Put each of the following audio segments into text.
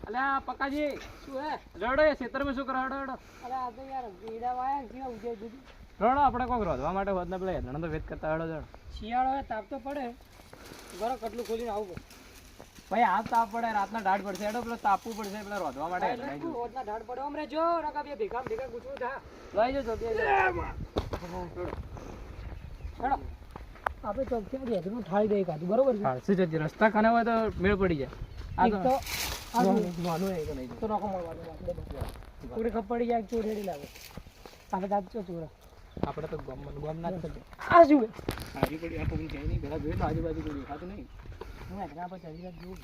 અલ્યા પકાજી શું હે રડો એ ખેતરમાં શું કરો રડો અરે આ તો યાર ગીડા વાયા કેવા ઉજે દીધી રડો આપણે કોક રોધવા માટે હોત ને પેલા હેદણ તો વેત કરતા રડો જણ શિયાળો હે તાપ તો પડે બરો કટલું ખોલીને આવું ભાઈ આ તાપ પડે રાતના ડાઢ પડશે એડો પેલો તાપવું પડશે પેલા રોધવા માટે પડે રોજના ઢાળ પડે અમરે જો રકા બે ભેગા ગુચવું થા લઈ જજો બે હેડો આપણે ચોકથી આ હેદનું ઠાળી દઈ કાઢું બરોબર છે હા શું જતી રસ્તા ખાને હોય તો મેળ પડી જાય આ એક તો આ નાનું હે કે નહીં તો નોકો મળવાનું થોડી ખબર પડી જાય ચોર રેડી લાગે આપણે દાદ ચો ચોર આપણે તો ગમ ના જ કરજો આ શું આજુ પડી આ પગી જાય નહીં પેલા જોઈ લો આજુબાજુ કોઈ દેખાતું નહીં હું એના પર ચડી રાત જોઉં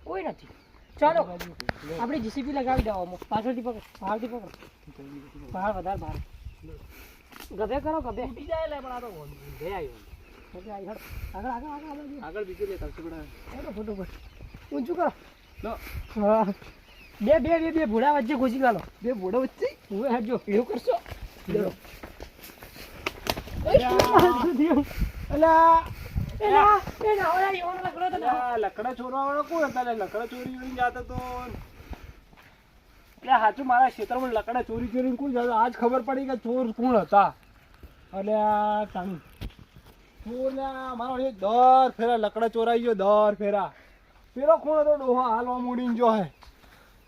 કોઈ નથી ચાલો આપણે જીસીબી લગાવી દો પાછળથી પકડ બહારથી પકડ બહાર વધારે બહાર ગભે કરો ગભે ઉઠી જાય લે પણ આ તો ગઈ આવ્યો ગભે આવી હટ આગળ આગળ આગળ આગળ આગળ બીજું લે કરશે પણ ફોટોફટ ઊંચું કરો લો હા બે બે બે બે ભોળા વચ્ચે ઘૂસી ગાલો બે બોડો વચ્ચે હું હેડજો એવું કરશો લકડા ચોરવા વાળો કોણ હતા લકડા ચોરી જોઈને જાતો તો એટલે સાચું મારા ક્ષેત્રમાં લકડા ચોરી કરીને કોણ જતો આજ ખબર પડી કે ચોર કોણ હતા એટલે ટાણી ચોર મારો એ દર ફેરા લકડા ચોરાઈ ગયો દર ફેરા પેલો કોણ હતો ડોહા હાલવા મૂડીને જો હે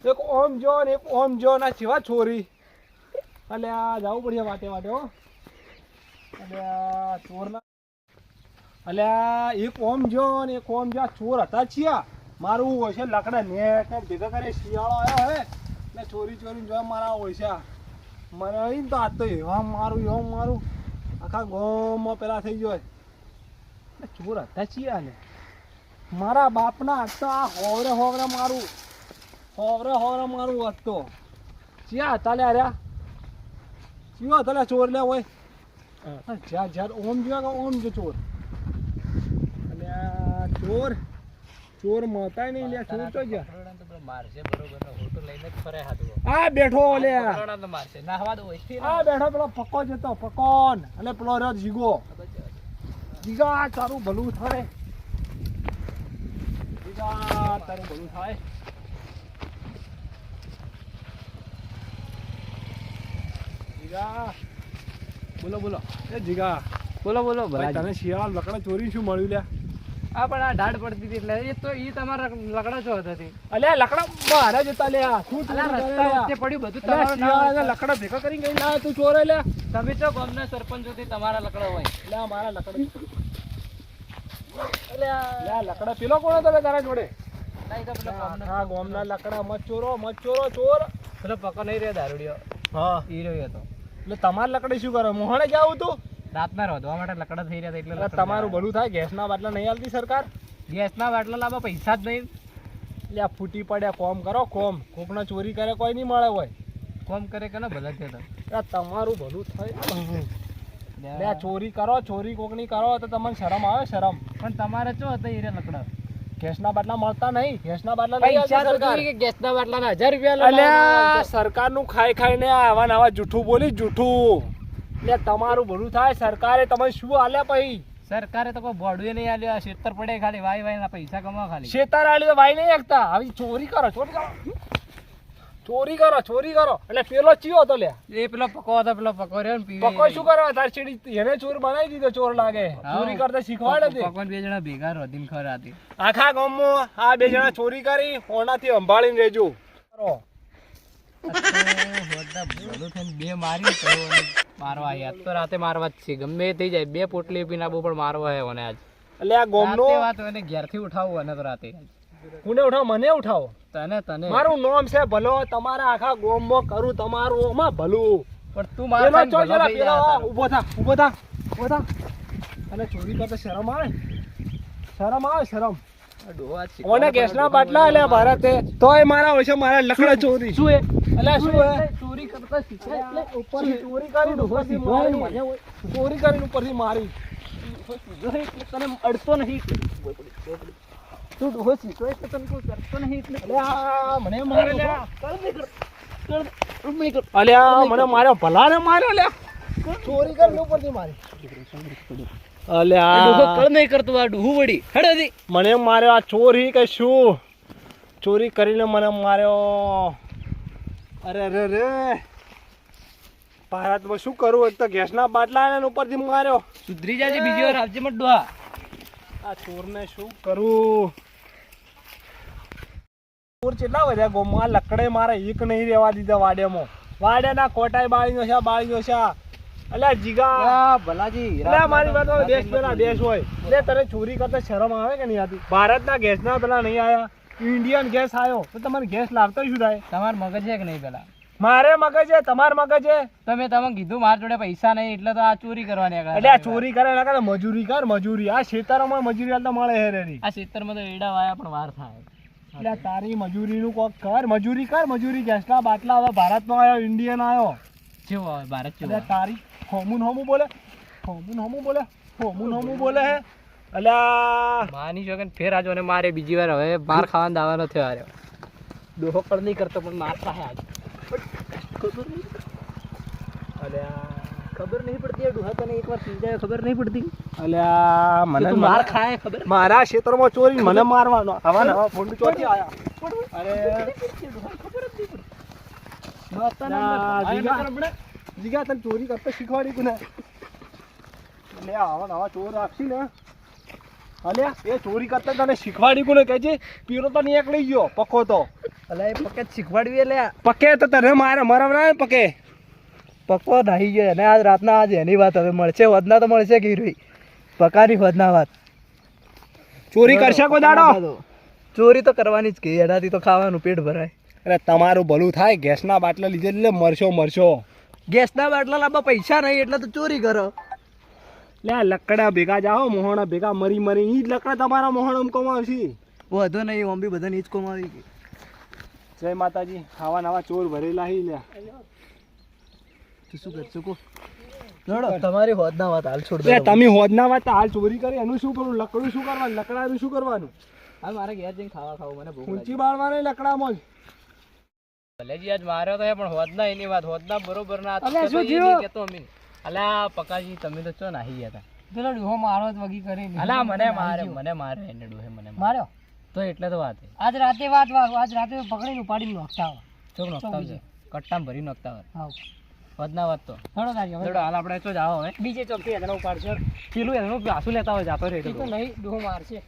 એક ઓમ જો ને એક ઓમ જો ના જેવા ચોરી એટલે આ જવું પડશે વાટે વાટે હો એટલે ચોરના એટલે એક ઓમ જો ને એક ઓમ જો ચોર હતા છીએ મારું હોય છે લકડા નેટ ને ભેગા કરે શિયાળો આવ્યો હે ને ચોરી ચોરી જો મારા હોય છે મને અહીં તો આ તો એવા મારું આખા ગામમાં પેલા થઈ ગયો ચોર હતા છીએ ને મારા બાપના હાથ તો આ હોવરે મારું હોત તો ચિયા હતા લે અર્યા ચિયો હતા લે ચોર લે હોય જ્યાં ઓમ જોયા કે ઓમ જો ચોર અને ચોર મતાય નહીં લે ચોર તો ગયા મારશે બરોબર હોટો લઈને જ ફરે હાથો આ બેઠો લે તો મારશે ના હવા દો આ બેઠો પેલો પક્કો જતો પકોન અને પેલો રહ્યો જીગા તારું ભલું થાય તારું ભલું થાય જીગા બોલો એ જીગા બોલો ભાઈ તને શિયાળા લકડા ચોરી શું મળ્યું લ્યા આ પણ આ ઢાઢ પડતી હતી એટલે એ તો ઈ તમારા લકડા ચો હતી અલ્યા લકડા બહાર જ હતા લ્યા શું અલા રસ્તા વચ્ચે પડ્યું બધું તમારું શિયાળા લકડા ભેગા કરીને ગઈ લા તું ચોરે લ્યા તમે તો ગામના સરપંચોથી તમારા લકડા હોય લ્યા મારા લકડા લ્યા લકડા પેલો કોણ હતો લે તારા જોડે ના ઈ તો પેલો હા ગામના લકડા મત ચોરો ચોર પેલો પકો નહીં રહ્યો દારૂડિયો હા ઈ રહ્યો હતો એટલે તમારે લકડી શું કરે મોહણે જાવું તું રાતના રોધવા માટે લકડા થઈ રહ્યા હતા એટલે તમારું ભલું થાય ગેસના બાટલા નહીં આલતી સરકાર ગેસના બાટલા લાવવા પૈસા જ નહીં એટલે આ ફૂટી પડ્યા કોમ કરો કોમ કોકના ચોરી કરે કોઈ નહીં મળે હોય કોમ કરે કે ને ભલે છે તો તમારું ભલું થાય લે ચોરી કરો ચોરી કોકની કરો તો તમને શરમ આવે શરમ પણ તમારે શું હતા ઈ લકડા ગેસના બાટલા મળતા નહીં ગેસના બાટલા નહીં પૈસા આલતી તો સરકાર કે ગેસના બાટલાના 1000 રૂપિયા અલ્યા સરકારનું ખાઈને આવા જૂઠું બોલી જૂઠું એટલે તમારું ભલું થાય સરકારે તમે શું આલ્યા પછી સરકારે તો કોઈ બોડવે નહીં આલ્યો શેતર પડે ખાલી વાય ના પૈસા કમાવા ખાલી શેતાર આલી તો વાય નહીં એકતા હવે ચોરી કરો એટલે પેલો ચિયો હતો લે એ પેલો પકો હતો પેલો પકો રહ્યો ને પકો શું કરવા તાર ચીડી એને ચોર બનાવી દીધો ચોર લાગે ચોરી કરતા શીખવાડે તે પકોન બે જણા ભેગા રોધીને ખરાતી આખા ગામમાં આ બે જણા ચોરી કરી હોનાથી સંભાળીને રહેજો બે મારી મારવા યાદ તો રાતે મારવા જ છે ગમે એ થઈ જાય બે પોટલી પીને આબુ પણ મારવા હે મને આજ એટલે આ ગામનો વાત એને ઘેરથી ઉઠાવું અને તો રાતે કોને ઉઠાવો મને ઉઠાવો તને મારું નામ છે ભલો તમારા આખા ગામમાં કરું તમારું ઓમાં ભલું પણ તું મારો ઉભો થા અને ચોરી કરતા શરમ આવે ઓને ગેસના બાટલા આલ્યા ભારતે તોય મારા હોય છે મારા લકડા ચોરી શું હે અલ્યા શું હે ચોરી કરતા શીખ્યા એટલે ઉપરથી ચોરી કરીને ઉપરથી મારી તને અડતો નહીં તું ડોહો સીધો એટલે તને કોઈ કરતો નહીં એટલે અલ્યા મને મારે અલ્યા મને માર્યો ભલાને માર્યો લ્યા ચોરી કરીને ઉપરથી મારી અલ્યા કળ નહીં કરતો આ ડૂહું વળી હેડો દી મને માર્યો આ ચોરી કે શું ચોરી કરીને મને માર્યો. અરે રે રે, ભારતમાં શું કરું? એક તો ગેસના બાટલા આને ઉપરથી માર્યો. સુધરી જાજે, બીજી વાર આવજે મત ડોહા. આ ચોરને શું કરું? ચોર કેટલા બધા ગોમાં લકડે મારે એક નહીં રહેવા દીધા વાડેમાં. વાડેના કોટાઈ બાળીનો છે. અલ્યા જીગા ભલાજી, અલ્યા મારી વાત હોય, દેશ પેલા દેશ હોય એટલે તને ચોરી કરતા શરમ આવે કે નહીં આતી? ભારતના ગેસના પેલા નહીં આયા, ઇન્ડિયન ગેસ આવ્યો તો તમારે ગેસ લાવતો શું થાય? તમાર મગજ છે કે નહીં? પેલા મારે મગજ છે, તમાર મગજ છે. તમે કીધું મારા જોડે પૈસા નહીં એટલે તો આ ચોરી કરવાની એટલે આ ચોરી કરે ના કરે, મજૂરી કર મજૂરી. આ ખેતરોમાં મજૂરી હાલ તો મળે હે રેડી. આ ખેતરમાં તો એડા વાયા પણ વાર થાય. એટલે તારી મજૂરીનું કોક કર, મજૂરી કર મજૂરી. ગેસના બાટલા હવે ભારતમાં આવ્યો, ઇન્ડિયન આવ્યો. કેવો આવે ભારત? એટલે તારી હોમુન બોલે હે. અલ્યા માની છો કે ફેર આજો ને મારે બીજી વાર હવે માર ખાવાનો દાવાનો થયો આર્યો. ડોહો કળ નહીં કરતો પણ માર ખાય આજ. ખબર નહીં પડતી ડોહા, તને એકવાર સમજાય ખબર નહીં પડતી? અલ્યા મને માર ખાય ખબર? મારા ક્ષેત્રમાં ચોરી મને મારવાનો. આવા નવા ફોન ચોરી આયા. અરે જીગા તને ચોરી કરતા શીખવાડી તું ને. એટલે આવા નવા ચોર રાખશી ને. અલ્યા એ ચોરી કરતા તને શીખવાડી કોને કહે છે? પીરો તો નહીં એકલી ગયો, પક્કો તો. અલા એ પકે શીખવાડવી એટલે પકે તો તને મારે મરવના પકે. પક્કો નાહી ગયો અને આજ રાતના આજ એની વાત હવે મળશે, વધના તો મળશે ગીરવી પકાની વધના વાત. ચોરી કરશે કોઈ દાડો? ચોરી તો કરવાની જ કે એનાથી તો ખાવાનું પેટ ભરાય. અરે તમારું ભલું થાય, ગેસના બાટલા લીધે એટલે મરશો. ગેસના બાટલા લાવવા પૈસા નહીં એટલે તો ચોરી કરો. લે લકડા ભેગા જાઓ, મોહણા ભેગા મરી ઈ જ લકડા તમારા મોહણમ કમાવશે. વધુ નહીં, ઓમ બી બધાને જ કમાવી ગઈ. જય માતાજી. આવા નવા ચોર ભરેલા હી લે. શું કરશું કો? તમારી હોદના વાત હાલ છોડ દો. તમે હોદના વાત હાલ ચોરી કરી એનું શું કરું? લકડું શું કરવાનું? લકડાનું શું કરવાનું? હાલ મારે ઘેર જઈને ખાવું મને ભૂખ ઊંચી બાળવાને લકડામાં જ. ભલેજી આજ માર્યો તો પણ હોદના એની વાત, હોદના બરોબર ના કેતો અમીન. અલા પકાજી તમે તો ચો નાહી ગયા હતા. પેલો ડોહો મારો જ વગી કરી. અલા મને મારે એને ડોહે મને માર્યો તો એટલે તો વાત. આજ રાતે પકડીને ઉપાડીને નોખતા આવે. ચોક નોખતા આવે, કટ્ટામાં ભરી નોખતા આવે. હા વધના વાત તો થોડો હાલ આપણે તો જાઓ હવે બીજે ચોકથી એનો ઉપાડશો. પેલું એનું પાછું લેતા હોય જાતો રહે તો નહીં ડોહો મારશે.